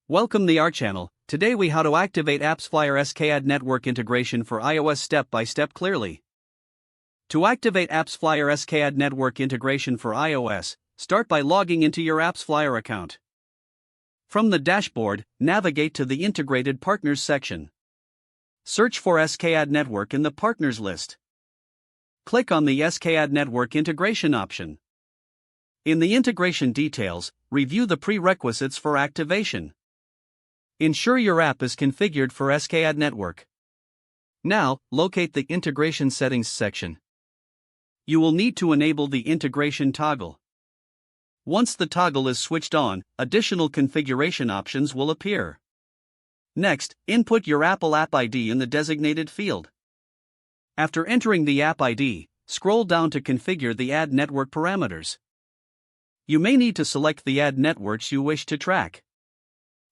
Welcome to our channel. Today we how to activate AppsFlyer SKAdNetwork integration for iOS step by step clearly. To activate AppsFlyer SKAdNetwork integration for iOS, start by logging into your AppsFlyer account. From the dashboard, navigate to the Integrated Partners section. Search for SKAdNetwork in the Partners list. Click on the SKAdNetwork integration option. In the integration details, review the prerequisites for activation. Ensure your app is configured for SKAdNetwork. Now, locate the Integration Settings section. You will need to enable the integration toggle. Once the toggle is switched on, additional configuration options will appear. Next, input your Apple App ID in the designated field. After entering the App ID, scroll down to configure the Add Network parameters. You may need to select the Add networks you wish to track.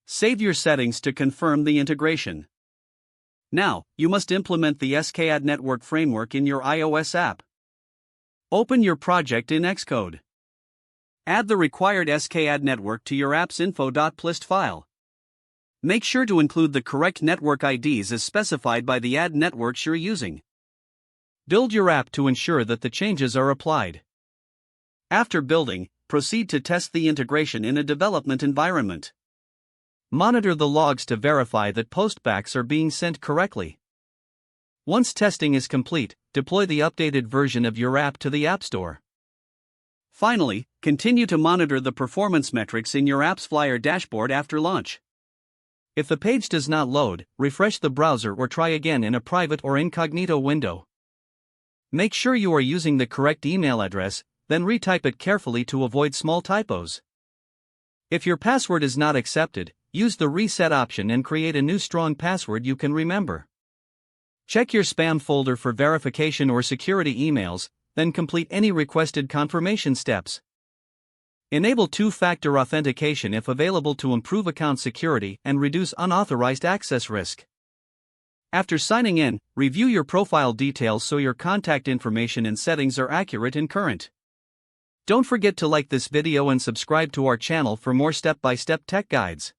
Save your settings to confirm the integration. Now, you must implement the SKAdNetwork framework in your iOS app. Open your project in Xcode. Add the required SKAdNetwork to your appsinfo.plist file. Make sure to include the correct network IDs as specified by the Add networks you're using. Build your app to ensure that the changes are applied. After building, proceed to test the integration in a development environment. Monitor the logs to verify that postbacks are being sent correctly. Once testing is complete, deploy the updated version of your app to the App Store. Finally, continue to monitor the performance metrics in your AppsFlyer dashboard after launch. If the page does not load, refresh the browser or try again in a private or incognito window. Make sure you are using the correct email address, then retype it carefully to avoid small typos. If your password is not accepted, use the reset option and create a new strong password you can remember. Check your spam folder for verification or security emails, then complete any requested confirmation steps. Enable two-factor authentication if available to improve account security and reduce unauthorized access risk. After signing in, review your profile details so your contact information and settings are accurate and current. Don't forget to like this video and subscribe to our channel for more step-by-step tech guides.